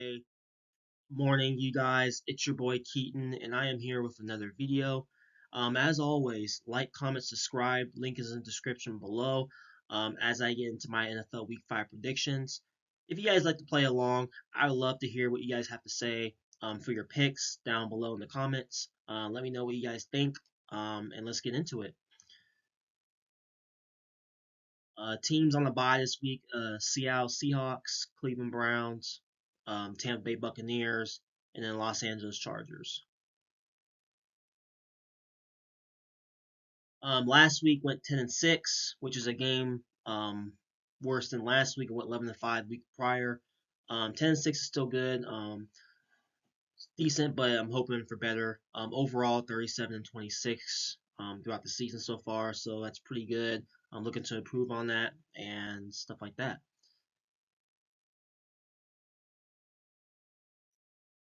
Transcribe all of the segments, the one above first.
Hey, morning, you guys. It's your boy Keaton, and I am here with another video. As always, like, comment, subscribe. Link is in the description below. As I get into my NFL Week 5 predictions. If you guys like to play along, I would love to hear what you guys have to say for your picks down below in the comments. Let me know what you guys think, and let's get into it. Teams on the bye this week: Seattle Seahawks, Cleveland Browns, Tampa Bay Buccaneers, and then Los Angeles Chargers. Last week went 10-6, which is a game worse than last week. It went 11-5 week prior. 10-6 is still good, decent, but I'm hoping for better. Overall, 37-26 throughout the season so far, so that's pretty good. I'm looking to improve on that and stuff like that.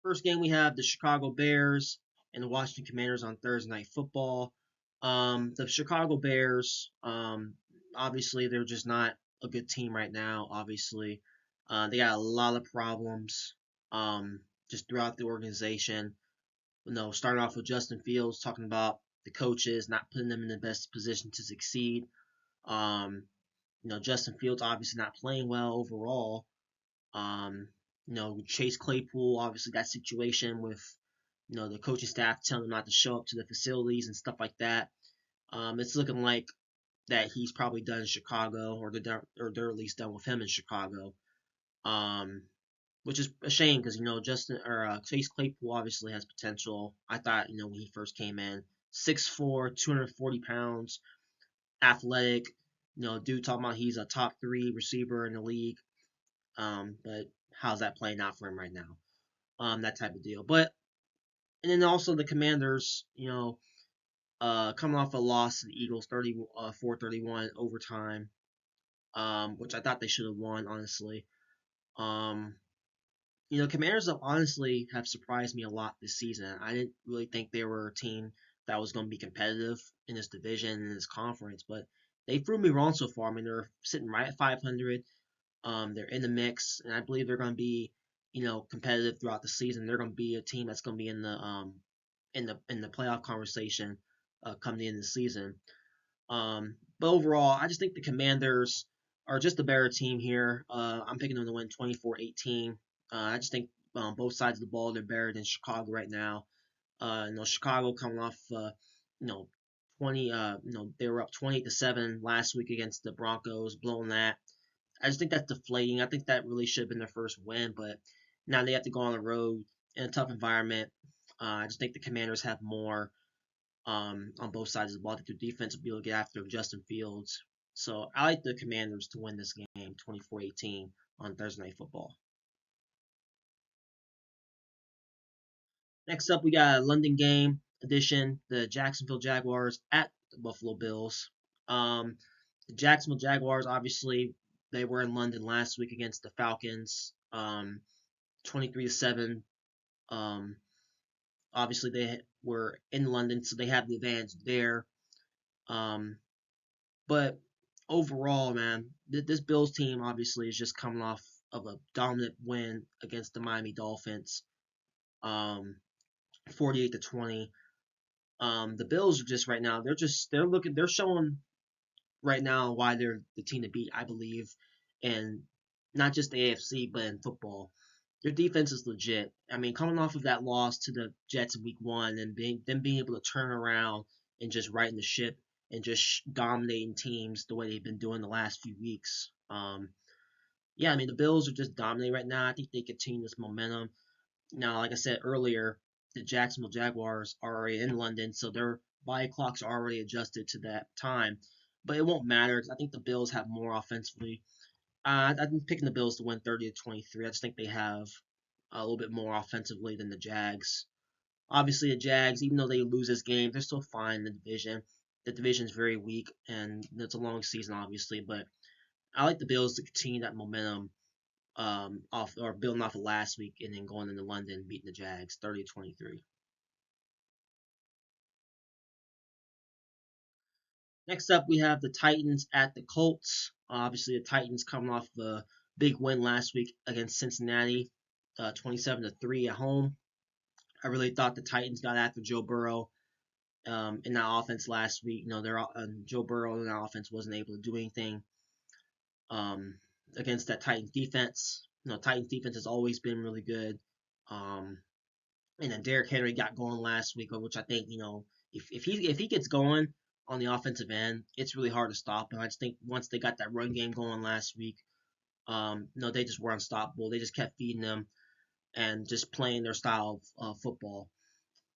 First game we have the Chicago Bears and the Washington Commanders on Thursday Night Football. The Chicago Bears, obviously they're just not a good team right now. Obviously, they got a lot of problems, just throughout the organization. Starting off with Justin Fields talking about the coaches not putting them in the best position to succeed. Um, Justin Fields obviously not playing well overall. Um, Chase Claypool, obviously that situation with, the coaching staff telling him not to show up to the facilities and stuff like that. It's looking like that he's probably done in Chicago, or they're at least done with him in Chicago. Um, which is a shame because Chase Claypool obviously has potential. I thought when he first came in, 6'4", 240 pounds, athletic. Dude talking about he's a top 3 receiver in the league. But how's that playing out for him right now? That type of deal. But and then also the Commanders, coming off a loss to the Eagles, 4-31 overtime, which I thought they should have won, honestly. Um, Commanders have honestly have surprised me a lot this season. I didn't really think they were a team that was going to be competitive in this division and this conference, but they proved me wrong so far. I mean, they're sitting right at 500. They're in the mix, and I believe they're going to be, competitive throughout the season. They're going to be a team that's going to be in the playoff conversation come the end of the season. But overall, I just think the Commanders are just a better team here. I'm picking them to win 24-18. I just think both sides of the ball they're better than Chicago right now. Chicago coming off, you know, 20, they were up 28-7 last week against the Broncos, blowing that. I just think that's deflating. I think that really should have been their first win, but now they have to go on the road in a tough environment. I just think the Commanders have more on both sides of the ball. I think their defense will be able to get after Justin Fields. So I like the Commanders to win this game 24-18 on Thursday Night Football. Next up, we got a London game edition, the Jacksonville Jaguars at the Buffalo Bills. The Jacksonville Jaguars, obviously, they were in London last week against the Falcons, 23-7. Um, Obviously, they were in London, so they have the advantage there. Um, but overall, man, this Bills team obviously is just coming off of a dominant win against the Miami Dolphins, um, 48-20. The Bills are just right now, they're showing right now why they're the team to beat, I believe, and not just the AFC, but in football. Their defense is legit. I mean, coming off of that loss to the Jets in Week 1 and being able to turn around and just righting the ship and just dominating teams the way they've been doing the last few weeks. Yeah, I mean, the Bills are just dominating right now. I think they continue this momentum. Now, like I said earlier, the Jacksonville Jaguars are already in London, so their body clocks are already adjusted to that time. But it won't matter because I think the Bills have more offensively. I'm picking the Bills to win 30-23. I just think they have a little bit more offensively than the Jags. Obviously, the Jags, even though they lose this game, they're still fine in the division. The division is very weak, and it's a long season, obviously. But I like the Bills to continue that momentum off or building off of last week and then going into London beating the Jags 30-23. Next up, we have the Titans at the Colts. Obviously, the Titans coming off a big win last week against Cincinnati. 27-3 at home. I really thought the Titans got after Joe Burrow in that offense last week. Joe Burrow in that offense wasn't able to do anything um, against that Titans defense. Titans defense has always been really good. Um, and then Derrick Henry got going last week, which I think if he gets going on the offensive end, it's really hard to stop him. I just think once they got that run game going last week, they just were unstoppable. They just kept feeding them and just playing their style of football.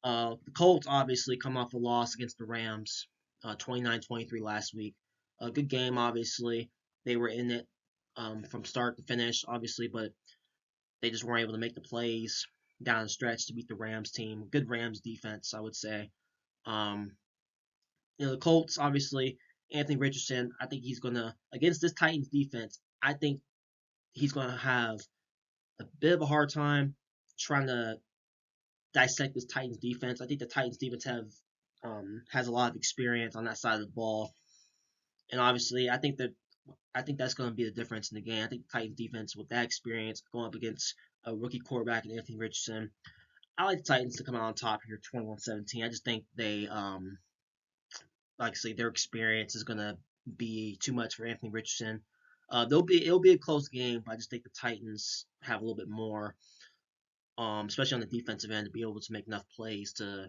The Colts obviously come off a loss against the Rams, 29-23 last week. A good game, obviously. They were in it from start to finish, obviously, but they just weren't able to make the plays down the stretch to beat the Rams team. Good Rams defense, I would say. Um, the Colts, obviously, Anthony Richardson, I think he's going to, against this Titans defense, I think he's going to have a bit of a hard time trying to dissect this Titans defense. I think the Titans defense has a lot of experience on that side of the ball, and obviously, I think that's going to be the difference in the game. I think the Titans defense with that experience going up against a rookie quarterback and Anthony Richardson. I like the Titans to come out on top here, 21-17. I just think they, like I say, their experience is going to be too much for Anthony Richardson. It'll be a close game, but I just think the Titans have a little bit more, especially on the defensive end, to be able to make enough plays to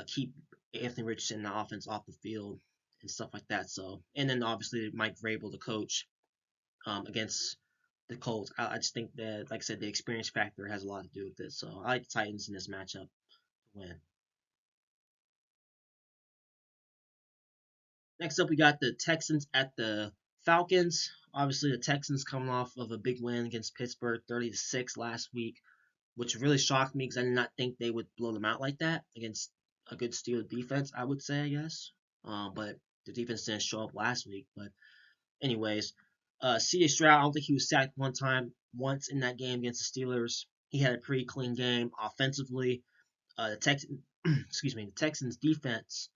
keep Anthony Richardson and the offense off the field and stuff like that. So, and then obviously Mike Vrabel, the coach, against the Colts. I just think that, like I said, the experience factor has a lot to do with this. So I like the Titans in this matchup to win. Next up, we got the Texans at the Falcons. Obviously, the Texans coming off of a big win against Pittsburgh, 30-6 last week, which really shocked me because I did not think they would blow them out like that against a good Steelers defense. I would say, I guess, but the defense didn't show up last week. But anyways, C.J. Stroud, I don't think he was sacked once in that game against the Steelers. He had a pretty clean game offensively. The Texans, excuse me, the Texans defense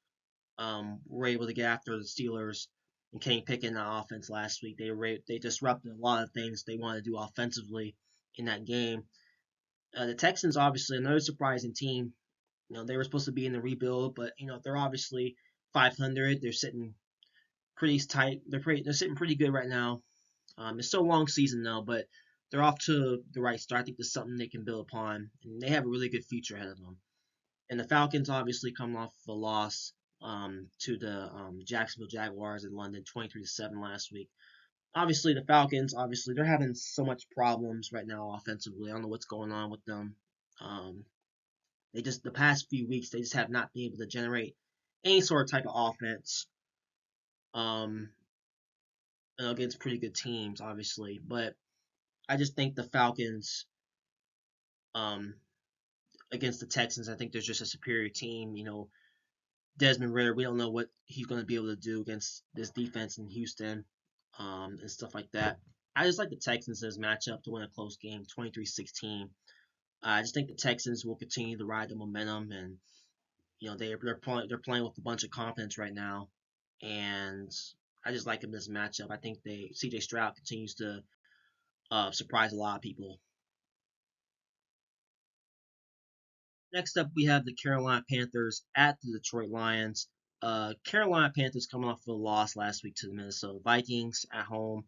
were able to get after the Steelers and Kenny Pickett in the offense last week. They disrupted a lot of things they wanted to do offensively in that game. The Texans, obviously, another surprising team. They were supposed to be in the rebuild, but they're obviously 500. They're sitting pretty tight. They're sitting pretty good right now. It's still a long season though, but they're off to the right start. I think there's something they can build upon, and they have a really good future ahead of them. And the Falcons obviously come off a loss to the Jacksonville Jaguars in London, 23-7 last week. Obviously, the Falcons, they're having so much problems right now offensively. I don't know what's going on with them. Um, the past few weeks they just have not been able to generate any sort of type of offense. Um, against pretty good teams, obviously, but I just think the Falcons um, against the Texans, I think there's just a superior team. Desmond Ridder, we don't know what he's going to be able to do against this defense in Houston and stuff like that. I just like the Texans as matchup to win a close game, 23-16. I just think the Texans will continue to ride the momentum, and they're playing with a bunch of confidence right now, and I just like them in this matchup. I think C.J. Stroud continues to surprise a lot of people. Next up, we have the Carolina Panthers at the Detroit Lions. Carolina Panthers coming off of a loss last week to the Minnesota Vikings at home.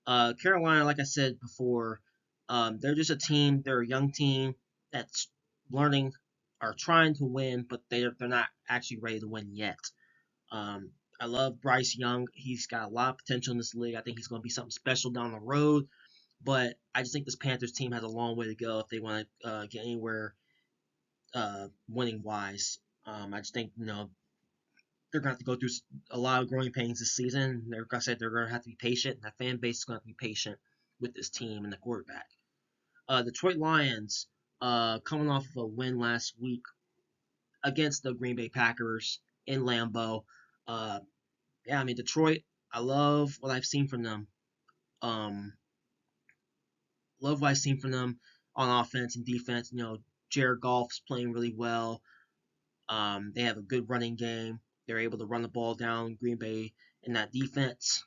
Carolina, like I said before, they're just a team. They're a young team that's learning or trying to win, but they're not actually ready to win yet. I love Bryce Young. He's got a lot of potential in this league. I think he's going to be something special down the road. But I just think this Panthers team has a long way to go if they want to get anywhere winning wise. I just think they're going to have to go through a lot of growing pains this season. Like I said, they're going to have to be patient. The fan base is going to have to be patient with this team and the quarterback. Detroit Lions coming off of a win last week against the Green Bay Packers in Lambeau. Yeah, I mean Detroit. I love what I've seen from them. Um, love what I've seen from them on offense and defense. Jared Goff's playing really well. They have a good running game. They're able to run the ball down Green Bay in that defense.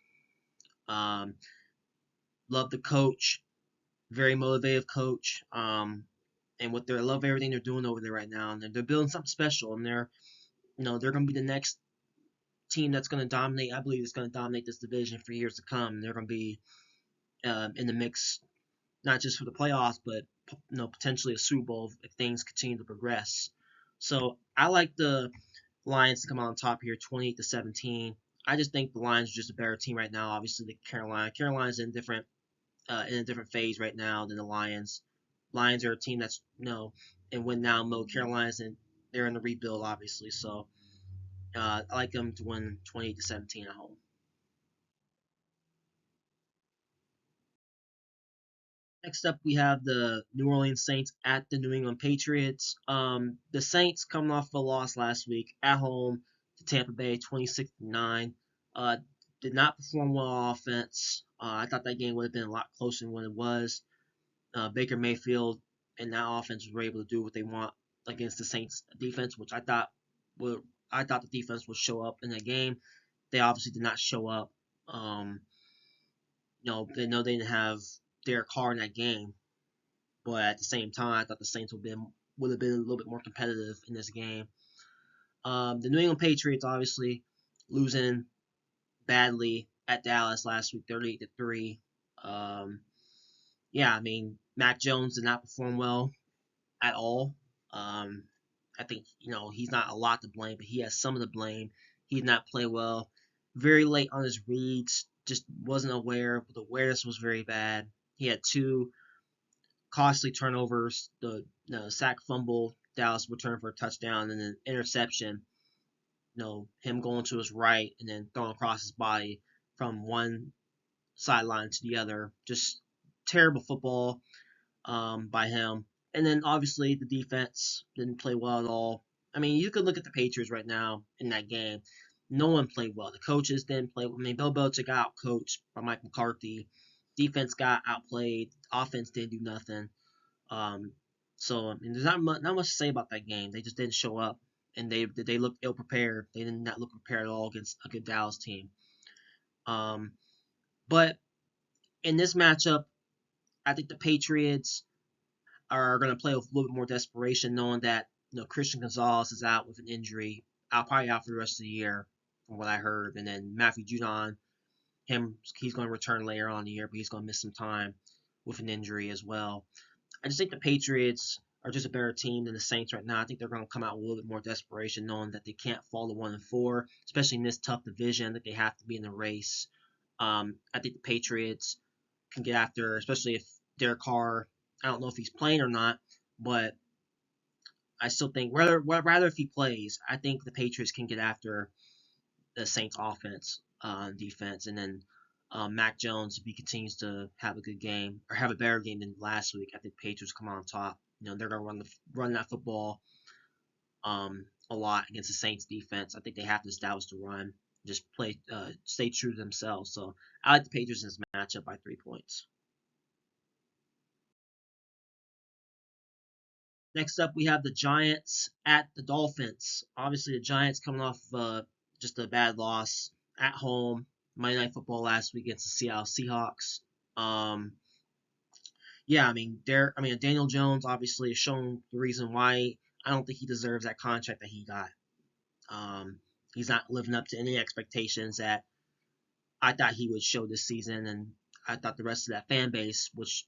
Um, love the coach. very motivated coach. And what I love everything they're doing over there right now, and they're building something special, and they're going to be the next team that's going to dominate. I believe it's going to dominate this division for years to come. They're going to be in the mix, not just for the playoffs, but potentially a Super Bowl if things continue to progress. So I like the Lions to come out on top here, 28-17. I just think the Lions are just a better team right now. Obviously, the Carolina. Carolina's in a different phase right now than the Lions. Lions are a team that's in win now mode. Carolina's they're in the rebuild, obviously. So I like them to win 28-17 at home. Next up, we have the New Orleans Saints at the New England Patriots. The Saints coming off a loss last week at home to Tampa Bay, 26-9. Uh, did not perform well on offense. I thought that game would have been a lot closer than what it was. Baker Mayfield and that offense were able to do what they want against the Saints defense, which I thought the defense would show up in that game. They obviously did not show up. Um, they know they didn't have Derek Carr in that game, but at the same time, I thought the Saints would have been a little bit more competitive in this game. The New England Patriots obviously losing badly at Dallas last week, 38-3. Yeah, I mean Mac Jones did not perform well at all. Um, I think he's not a lot to blame, but he has some of the blame. He did not play well. Very late on his reads, just wasn't aware. The awareness was very bad. He had two costly turnovers, the sack fumble, Dallas returned for a touchdown, and an interception. Him going to his right and then throwing across his body from one sideline to the other. Just terrible football by him. And then obviously the defense didn't play well at all. I mean, you could look at the Patriots right now in that game. No one played well. The coaches didn't play. I mean, Bill Belichick got out coached by Mike McCarthy. Defense got outplayed. Offense didn't do nothing. Um, so I mean, there's not much to say about that game. They just didn't show up, and they looked ill prepared. They did not look prepared at all against a good Dallas team. Um, but in this matchup, I think the Patriots are going to play with a little bit more desperation, knowing that Christian Gonzalez is out with an injury, probably out for the rest of the year, from what I heard, and then Matthew Judon, he's going to return later on in the year, but he's going to miss some time with an injury as well. I just think the Patriots are just a better team than the Saints right now. I think they're going to come out with a little bit more desperation, knowing that they can't fall to 1-4, especially in this tough division that they have to be in the race. I think the Patriots can get after, especially if Derek Carr. I don't know if he's playing or not, but I still think rather if he plays, I think the Patriots can get after the Saints offense defense, and then Mac Jones, if he continues to have a good game or have a better game than last week, I think Patriots come on top. They're gonna run that football a lot against the Saints defense. I think they have to establish the run, just stay true to themselves. So I like the Patriots in this matchup by 3 points. Next up, we have the Giants at the Dolphins. Obviously, the Giants coming off just a bad loss at home, Monday Night Football last week against the Seattle Seahawks. Um, yeah, I mean, Daniel Jones obviously has shown the reason why I don't think he deserves that contract that he got. Um, he's not living up to any expectations that I thought he would show this season, and I thought the rest of that fan base, which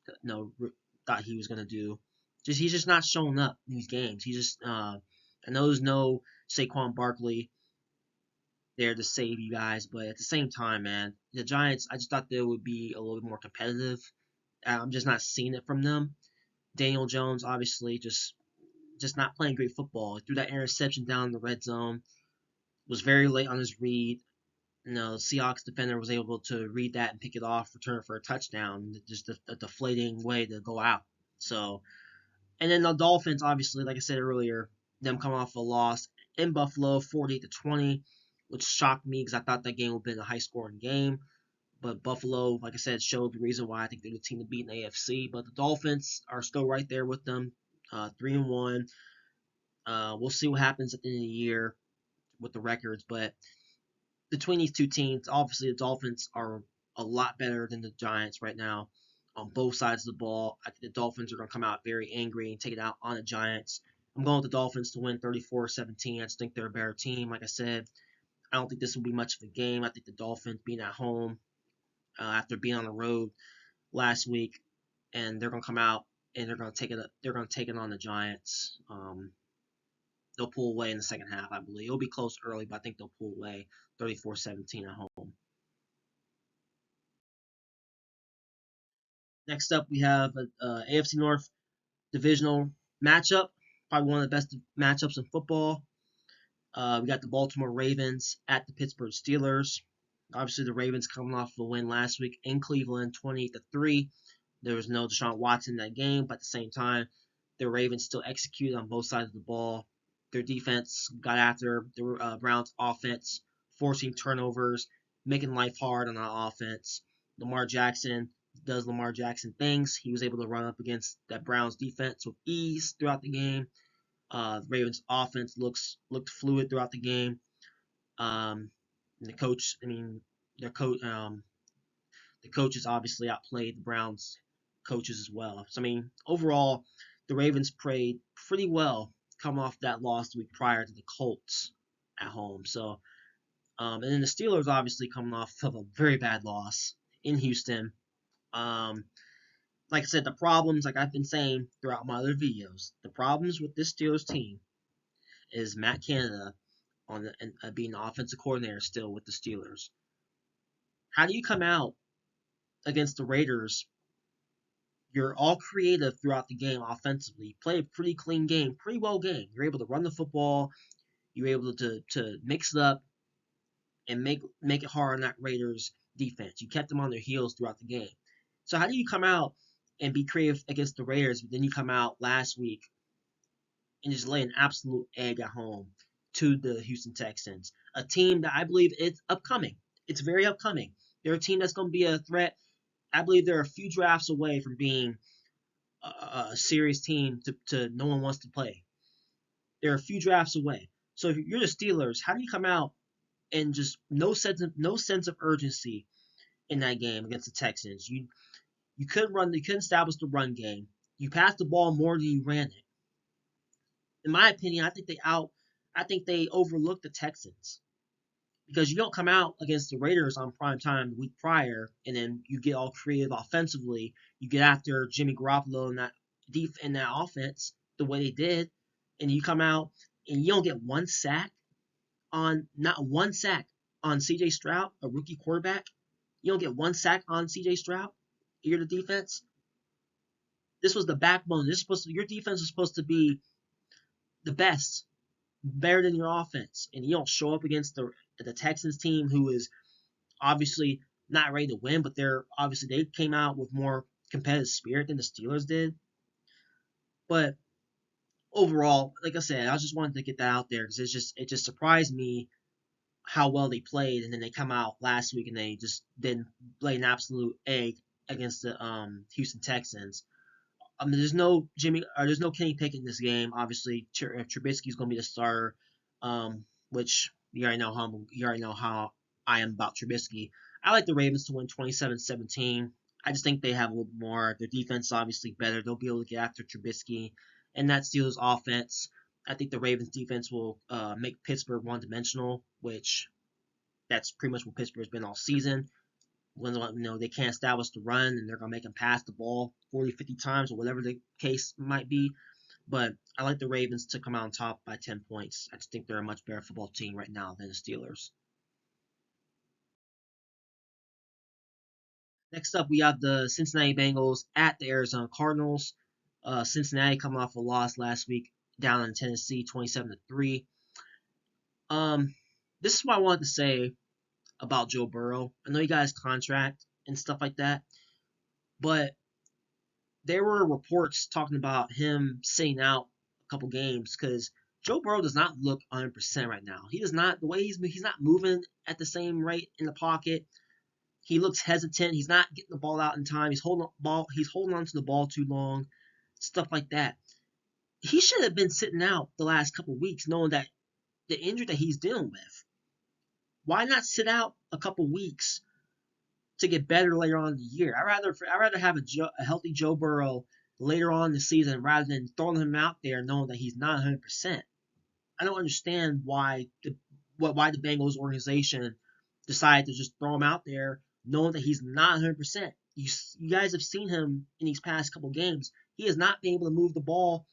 thought he was gonna do. He's just not showing up in these games. He just I know there's no Saquon Barkley there to save you guys, but at the same time, man, the Giants, I just thought they would be a little bit more competitive. I'm just not seeing it from them. Daniel Jones, obviously, just not playing great football. He threw that interception down in the red zone. Was very late on his read. The Seahawks defender was able to read that and pick it off, return for a touchdown. Just a deflating way to go out. So, and then the Dolphins, obviously, like I said earlier, them coming off a loss in Buffalo, 48-20, which shocked me because I thought that game would have been a high-scoring game. But Buffalo, like I said, showed the reason why I think they're the team to beat in the AFC. But the Dolphins are still right there with them, 3-1. We'll see what happens at the end of the year with the records, but between these two teams, obviously the Dolphins are a lot better than the Giants right now. on both sides of the ball. I think the Dolphins are going to come out very angry and take it out on the Giants. I'm going with the Dolphins to win 34-17. I just think they're a better team. Like I said, I don't think this will be much of a game. I think the Dolphins being at home after being on the road last week, and they're going to come out and they're going to take it. They're going to take it on the Giants. They'll pull away in the second half, I believe. It'll be close early, but I think they'll pull away 34-17 at home. Next up, we have a AFC North divisional matchup, probably one of the best matchups in football. We got the Baltimore Ravens at the Pittsburgh Steelers. Obviously, the Ravens coming off a win last week in Cleveland, 28-3. There was no Deshaun Watson in that game, but at the same time, the Ravens still executed on both sides of the ball. Their defense got after the Browns' offense, forcing turnovers, making life hard on that offense. Lamar Jackson does Lamar Jackson things. He was able to run up against that Browns defense with ease throughout the game. The Ravens offense looked fluid throughout the game. The coach, their coach, the coaches obviously outplayed the Browns coaches as well. So overall, the Ravens played pretty well coming off that loss the week prior to the Colts at home. So, and then the Steelers obviously coming off of a very bad loss in Houston. Like I said, the problems, like I've been saying throughout my other videos, the problems with this Steelers team is Matt Canada being the offensive coordinator still with the Steelers. How do you come out against the Raiders? You're all creative throughout the game offensively. Play a pretty clean game, pretty well game. You're able to run the football. You're able to mix it up and make it hard on that Raiders defense. You kept them on their heels throughout the game. So how do you come out and be creative against the Raiders, but then you come out last week and just lay an absolute egg at home to the Houston Texans, a team that I believe is upcoming. It's very upcoming. They're a team that's going to be a threat. I believe they're a few drafts away from being a serious team to no one wants to play. They're a few drafts away. So if you're the Steelers, how do you come out and just no sense of urgency in that game against the Texans? You couldn't establish the run game. You passed the ball more than you ran it. In my opinion, I think they overlooked the Texans. Because you don't come out against the Raiders on prime time the week prior, and then you get all creative offensively. You get after Jimmy Garoppolo in that offense the way they did, and you come out and you don't get not one sack on C.J. Stroud, a rookie quarterback. You don't get one sack on C.J. Stroud. You're the defense. This was the backbone. Your defense is supposed to be the best, better than your offense, and you don't show up against the Texans team, who is obviously not ready to win, but they came out with more competitive spirit than the Steelers did. But overall, like I said, I just wanted to get that out there because it just surprised me how well they played, and then they come out last week and they just didn't lay an absolute egg against the Houston Texans. There's no Kenny Pickett in this game. Obviously, Trubisky's going to be the starter, which you already know how I am about Trubisky. I like the Ravens to win 27-17. I just think they have a little more. Their defense is obviously better. They'll be able to get after Trubisky and that Steelers offense. I think the Ravens defense will make Pittsburgh one-dimensional, which that's pretty much what Pittsburgh's been all season. When they can't establish the run, and they're going to make them pass the ball 40, 50 times, or whatever the case might be. But I like the Ravens to come out on top by 10 points. I just think they're a much better football team right now than the Steelers. Next up, we have the Cincinnati Bengals at the Arizona Cardinals. Cincinnati coming off a loss last week down in Tennessee, 27-3. This is what I wanted to say about Joe Burrow. I know he got his contract and stuff like that, but there were reports talking about him sitting out a couple games because Joe Burrow does not look 100% right now. He does not, the way he's not moving at the same rate in the pocket. He looks hesitant. He's not getting the ball out in time. He's holding on to the ball too long, stuff like that. He should have been sitting out the last couple weeks, knowing that the injury that he's dealing with. Why not sit out a couple weeks to get better later on in the year. I rather have a healthy Joe Burrow later on in the season rather than throwing him out there knowing that he's not 100%. I don't understand why the Bengals organization decided to just throw him out there knowing that he's not 100%. You guys have seen him in these past couple games. He has not been able to move the ball,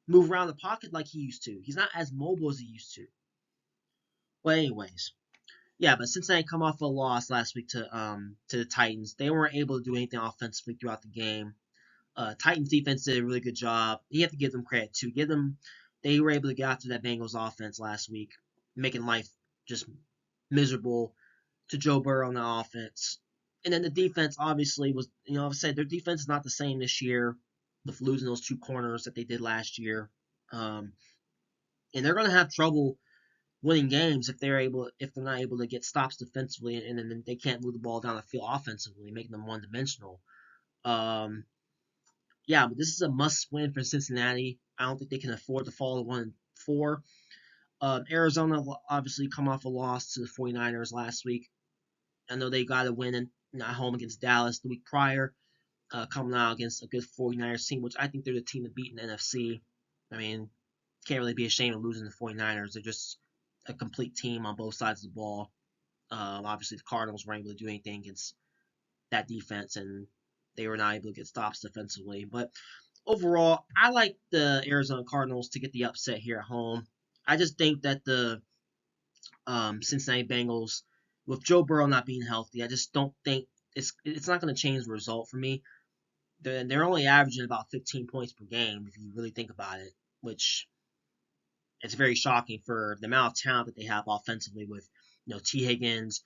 move around the pocket like he used to. He's not as mobile as he used to. But anyways, yeah, but Cincinnati come off a loss last week to the Titans. They weren't able to do anything offensively throughout the game. Titans defense did a really good job. You have to give them credit too. They were able to get after that Bengals offense last week, making life just miserable to Joe Burrow on the offense. And then the defense obviously was, I've said their defense is not the same this year with losing those two corners that they did last year. Um, and they're going to have trouble winning games if they're not able to get stops defensively, and then they can't move the ball down the field offensively, making them one dimensional. Um, yeah, but this is a must win for Cincinnati. I don't think they can afford to fall to 1-4. Arizona obviously come off a loss to the 49ers last week. I know they got a win at home against Dallas the week prior, coming out against a good 49ers team, which I think they're the team to beat in the NFC. I mean, can't really be ashamed of losing the 49ers. They're just a complete team on both sides of the ball. Obviously, the Cardinals weren't able to do anything against that defense, and they were not able to get stops defensively. But overall, I like the Arizona Cardinals to get the upset here at home. I just think that the Cincinnati Bengals, with Joe Burrow not being healthy, I just don't think it's not going to change the result for me. They're only averaging about 15 points per game if you really think about it, which it's very shocking for the amount of talent that they have offensively with T. Higgins,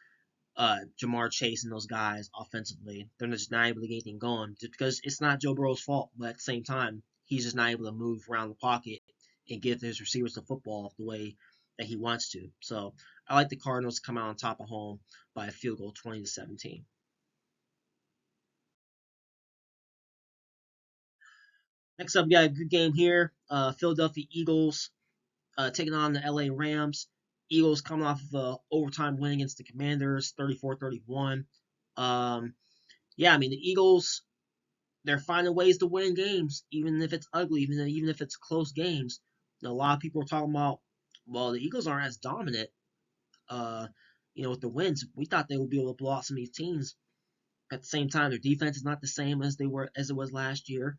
Jamar Chase, and those guys offensively. They're just not able to get anything going just because it's not Joe Burrow's fault, but at the same time, he's just not able to move around the pocket and give his receivers the football the way that he wants to. So I like the Cardinals to come out on top of home by a field goal, 20-17. Next up, we got a good game here. Philadelphia Eagles taking on the LA Rams. Eagles coming off of an overtime win against the Commanders, 34-31. Yeah, I mean, the Eagles, they're finding ways to win games, even if it's ugly, even if it's close games. A lot of people are talking about, well, the Eagles aren't as dominant, uh, with the wins. We thought they would be able to blow out some of these teams. At the same time, their defense is not the same as it was last year.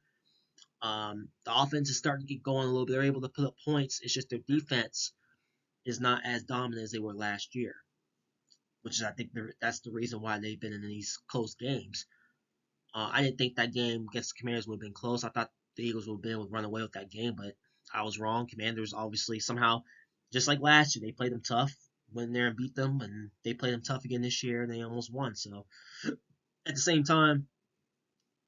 The offense is starting to get going a little bit. They're able to put up points. It's just their defense is not as dominant as they were last year, which is I think that's the reason why they've been in these close games. I didn't think that game against the Commanders would have been close. I thought the Eagles would have been able to run away with that game, but I was wrong. Commanders obviously somehow, just like last year, they played them tough, went in there and beat them, and they played them tough again this year, and they almost won. So at the same time,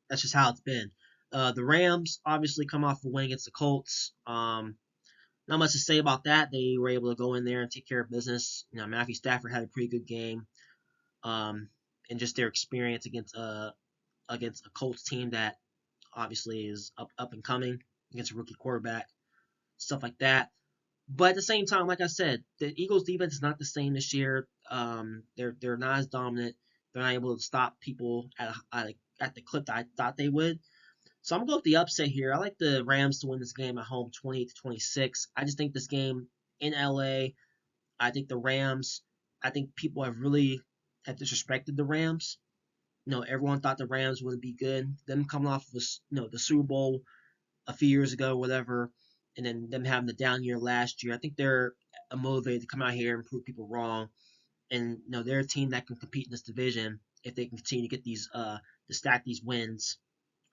that's just how it's been. The Rams obviously come off a win against the Colts. Not much to say about that. They were able to go in there and take care of business. Matthew Stafford had a pretty good game, and just their experience against a Colts team that obviously is up and coming against a rookie quarterback, stuff like that. But at the same time, like I said, the Eagles' defense is not the same this year. They're not as dominant. They're not able to stop people at the clip that I thought they would. So I'm gonna go with the upset here. I like the Rams to win this game at home, 28-26. I just think this game in LA. I think the Rams. I think people have disrespected the Rams. Everyone thought the Rams wouldn't be good. Them coming off of the Super Bowl a few years ago, whatever, and then them having the down year last year. I think they're motivated to come out here and prove people wrong. And they're a team that can compete in this division if they can continue to get to stack these wins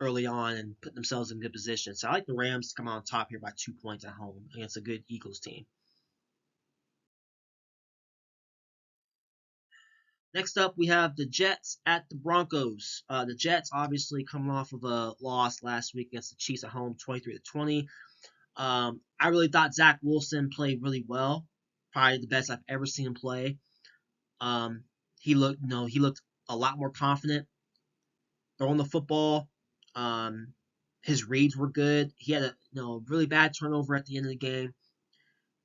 early on and put themselves in good position. So I like the Rams to come out on top here by 2 points at home against a good Eagles team. Next up, we have the Jets at the Broncos. The Jets obviously coming off of a loss last week against the Chiefs at home, 23-20. I really thought Zach Wilson played really well, probably the best I've ever seen him play. Um, he looked a lot more confident throwing the football. Um, his reads were good. He had a really bad turnover at the end of the game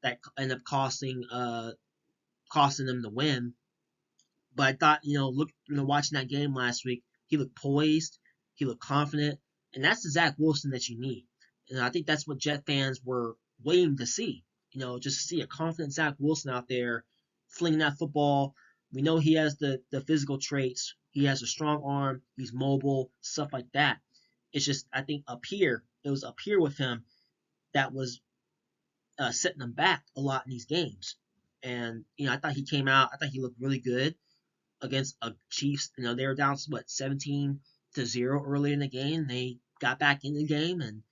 that ended up costing them the win. But I thought, watching that game last week, he looked poised, he looked confident, and that's the Zach Wilson that you need. And I think that's what Jet fans were waiting to see. Just to see a confident Zach Wilson out there flinging that football. We know he has the physical traits. He has a strong arm. He's mobile, stuff like that. It's just, I think it was up here with him that was setting him back a lot in these games. And, I thought he came out, I thought he looked really good against a Chiefs. They were down what 17-0 earlier in the game. They got back in the game and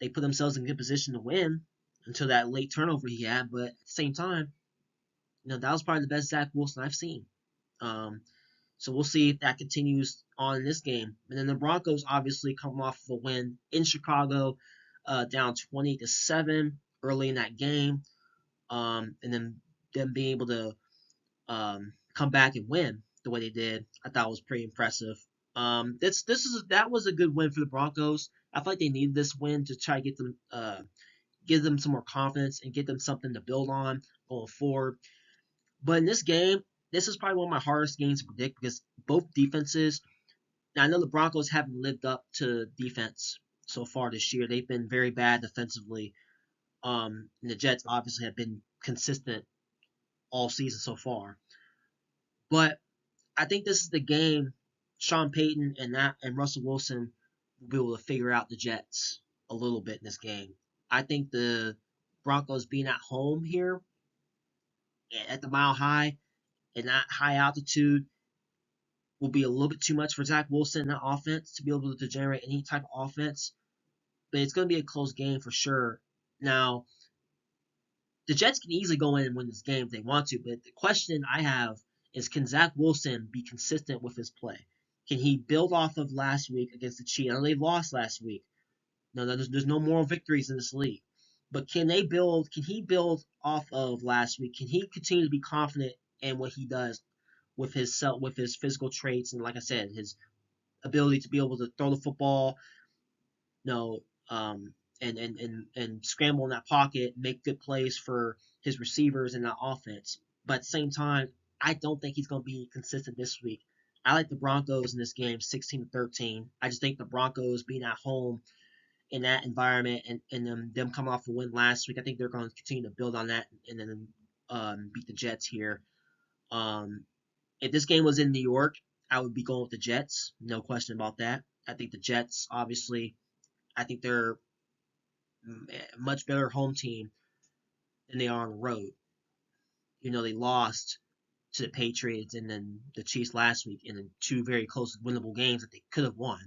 they put themselves in good position to win until that late turnover he had. But at the same time, that was probably the best Zach Wilson I've seen. Um, so we'll see if that continues on in this game. And then the Broncos obviously come off of a win in Chicago, down 20-7 early in that game, and then them being able to come back and win the way they did, I thought was pretty impressive. That was a good win for the Broncos. I feel like they needed this win to try to give them some more confidence and get them something to build on going forward. But in this game, this is probably one of my hardest games to predict because both defenses. Now I know the Broncos haven't lived up to defense so far this year. They've been very bad defensively. And the Jets obviously have been consistent all season so far. But I think this is the game Sean Payton and Russell Wilson will be able to figure out the Jets a little bit in this game. I think the Broncos being at home here at the Mile High and that high altitude will be a little bit too much for Zach Wilson in that offense to be able to generate any type of offense. But it's going to be a close game for sure. Now, the Jets can easily go in and win this game if they want to, but the question I have is, can Zach Wilson be consistent with his play? Can he build off of last week against the Chiefs? I know they lost last week. No, there's no moral victories in this league. But can he build off of last week? Can he continue to be confident in what he does with his physical traits and, like I said, his ability to be able to throw the football, you know, and scramble in that pocket, make good plays for his receivers in that offense. But at the same time, I don't think he's going to be consistent this week. I like the Broncos in this game, 16-13. I just think the Broncos being at home in that environment and them coming off a win last week, I think they're going to continue to build on that and then beat the Jets here. Um, if this game was in New York, I would be going with the Jets, no question about that. I think the Jets, obviously, I think they're a much better home team than they are on the road. They lost to the Patriots and then the Chiefs last week in two very close winnable games that they could have won.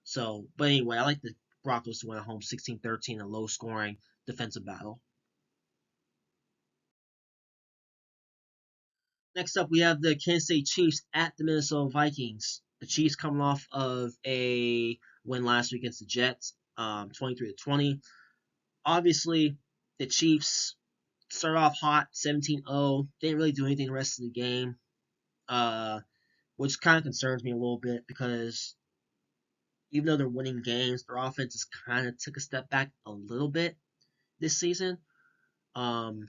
So, but anyway, I like the Broncos to win at home 16-13, a low scoring defensive battle. Next up, we have the Kansas City Chiefs at the Minnesota Vikings. The Chiefs coming off of a win last week against the Jets, 23-20. Obviously, the Chiefs started off hot, 17-0. Didn't really do anything the rest of the game, which kind of concerns me a little bit because even though they're winning games, their offense has kind of took a step back a little bit this season. Um,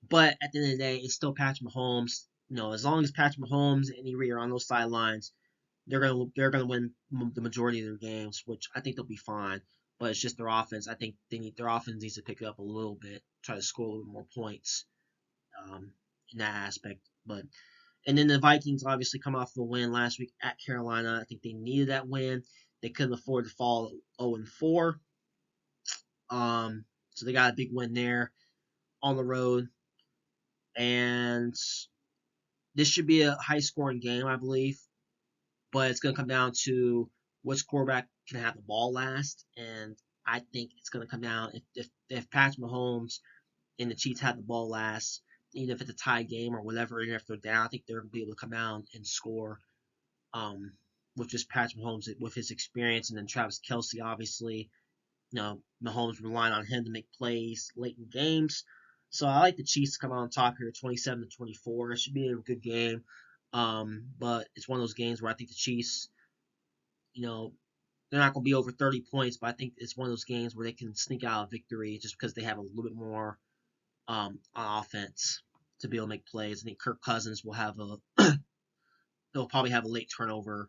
but at the end of the day, it's still Patrick Mahomes. As long as Patrick Mahomes and Andy Reid are on those sidelines, they're gonna win the majority of their games, which I think they'll be fine. But it's just their offense. I think their offense needs to pick it up a little bit, try to score a little more points in that aspect. And then the Vikings obviously come off of a win last week at Carolina. I think they needed that win. They couldn't afford to fall 0-4. So they got a big win there on the road. And this should be a high scoring game, I believe. But it's going to come down to which quarterback can have the ball last. And I think it's going to come down if Patrick Mahomes and the Chiefs have the ball last, even if it's a tie game or whatever, even if they're down, I think they're going to be able to come down and score with just Patrick Mahomes with his experience. And then Travis Kelce, obviously, Mahomes relying on him to make plays late in games. So I like the Chiefs to come out on top here, 27-24. It should be a good game. But it's one of those games where I think the Chiefs, they're not going to be over 30 points, but I think it's one of those games where they can sneak out a victory just because they have a little bit more on offense to be able to make plays. I think Kirk Cousins will have they'll probably have a late turnover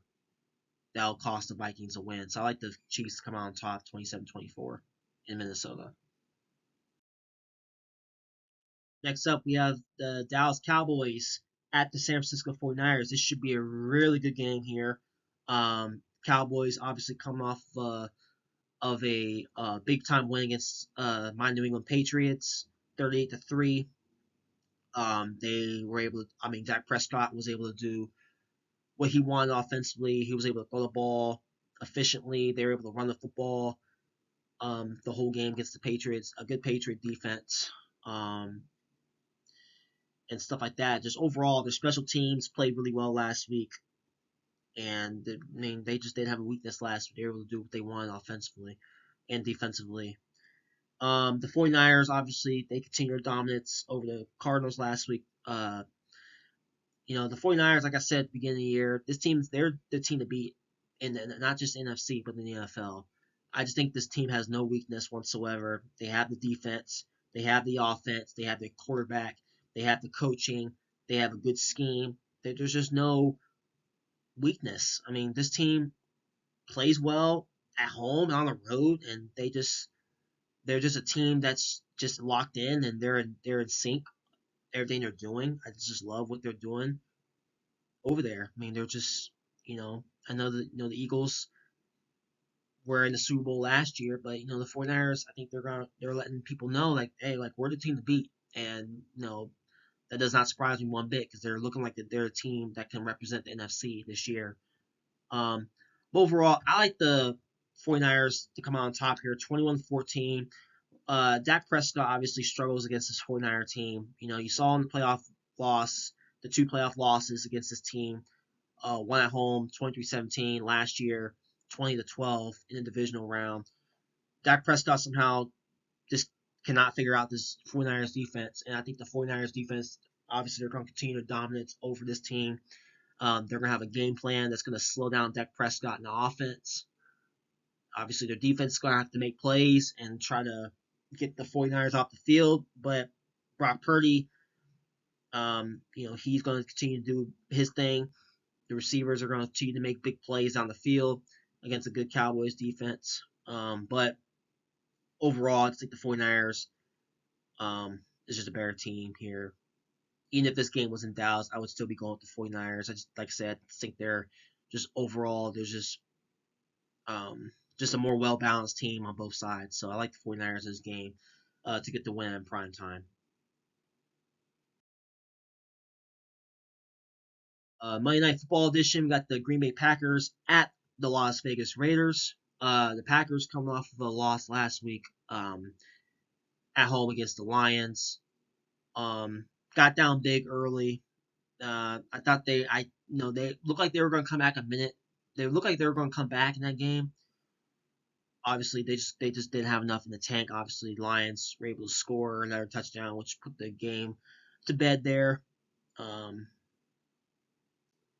that'll cost the Vikings a win. So I like the Chiefs to come out on top 27-24 in Minnesota. Next up, we have the Dallas Cowboys at the San Francisco 49ers. This should be a really good game here. Cowboys obviously come off of a big time win against my New England Patriots, 38-3. They were able to. I mean, Dak Prescott was able to do what he wanted offensively. He was able to throw the ball efficiently. They were able to run the football the whole game against the Patriots. A good Patriot defense. And stuff like that. Just overall, their special teams played really well last week, and I mean they just did have a weakness last week. They were able to do what they wanted offensively and defensively. The 49ers, obviously, they continue their dominance over the Cardinals last week. The 49ers, like I said at the beginning of the year, they're the team to beat in not just NFC, but in the NFL. I just think this team has no weakness whatsoever. They have the defense, they have the offense, they have the quarterback, they have the coaching, they have a good scheme. There's just no weakness. I mean, this team plays well at home and on the road, and they're just a team that's just locked in, and they're in sync. Everything they're doing, I just love what they're doing over there. I mean, they're just I know that the Eagles were in the Super Bowl last year, but the 49ers, I think they're letting people know like, hey, like we're the team to beat, and that does not surprise me one bit because they're looking like they're a team that can represent the NFC this year. But overall, I like the 49ers to come out on top here, 21-14. Dak Prescott obviously struggles against this 49er team. You saw in the the two playoff losses against this team. One at home, 23-17 last year, 20-12 in the divisional round. Dak Prescott somehow just cannot figure out this 49ers defense, and I think the 49ers defense, obviously, they're going to continue to dominate over this team. They're going to have a game plan that's going to slow down Dak Prescott in the offense. Obviously, their defense is going to have to make plays and try to get the 49ers off the field, but Brock Purdy, he's going to continue to do his thing. The receivers are going to continue to make big plays on the field against a good Cowboys defense. But overall, I think the 49ers is just a better team here. Even if this game was in Dallas, I would still be going with the 49ers. I just, like I said, I think they're just overall, there's just a more well-balanced team on both sides. So I like the 49ers in this game to get the win in prime time. Monday Night Football edition, we got the Green Bay Packers at the Las Vegas Raiders. The Packers coming off of a loss last week at home against the Lions. Got down big early. I thought they looked like they were going to come back a minute. They looked like they were going to come back in that game. Obviously, they just didn't have enough in the tank. Obviously, Lions were able to score another touchdown, which put the game to bed there.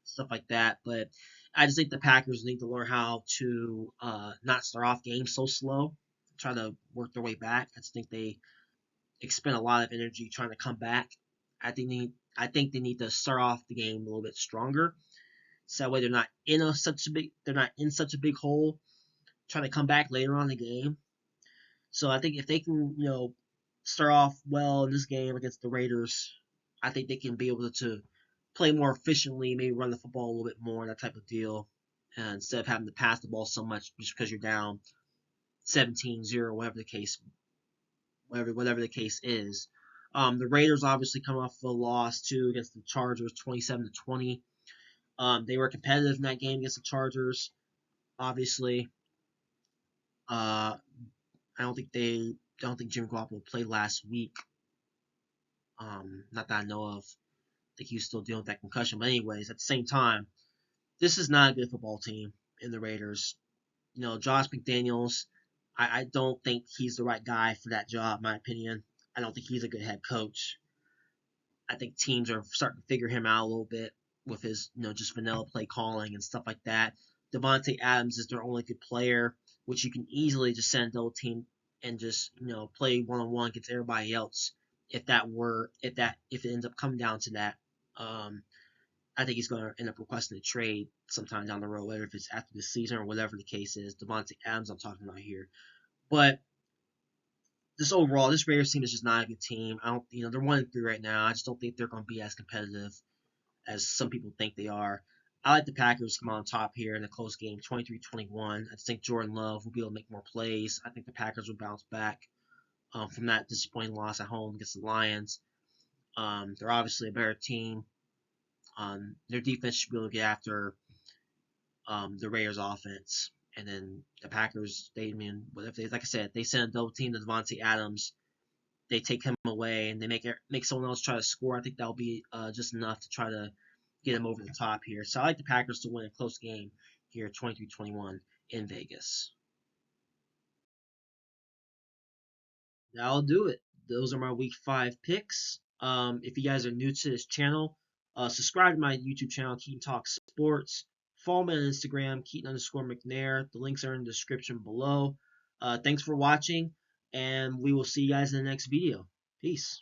Stuff like that. But I just think the Packers need to learn how to not start off games so slow, try to work their way back. I just think they expend a lot of energy trying to come back. I think they need to start off the game a little bit stronger, so that way they're not in such a big hole trying to come back later on in the game. So I think if they can start off well in this game against the Raiders, I think they can be able to play more efficiently, maybe run the football a little bit more, that type of deal, instead of having to pass the ball so much just because you're down 17-0, whatever the case is. The Raiders obviously come off a loss too against the Chargers, 27-20. They were competitive in that game against the Chargers. Obviously, I don't think Jimmy Garoppolo played last week. Not that I know of. I think he was still dealing with that concussion. But anyways, at the same time, this is not a good football team in the Raiders. Josh McDaniels, I don't think he's the right guy for that job, in my opinion. I don't think he's a good head coach. I think teams are starting to figure him out a little bit with his, just vanilla play calling and stuff like that. Devontae Adams is their only good player, which you can easily just send a double team and just, play one-on-one against everybody else if it ends up coming down to that. I think he's going to end up requesting a trade sometime down the road, whether if it's after the season or whatever the case is. Devontae Adams, I'm talking about here. But this overall, this Raiders team is just not a good team. I don't, they're 1-3 right now. I just don't think they're going to be as competitive as some people think they are. I like the Packers to come on top here in a close game, 23-21. I just think Jordan Love will be able to make more plays. I think the Packers will bounce back from that disappointing loss at home against the Lions. They're obviously a better team. Their defense should be able to get after the Raiders' offense. And then the Packers, what if they, like I said, they send a double team to Devontae Adams, they take him away, and they make someone else try to score. I think that'll be just enough to try to get him over the top here. So I like the Packers to win a close game here, 23-21 in Vegas. That'll do it. Those are my Week 5 picks. If you guys are new to this channel, subscribe to my YouTube channel, Keaton Talks Sports. Follow me on Instagram, Keaton_McNair. The links are in the description below. Thanks for watching, and we will see you guys in the next video. Peace.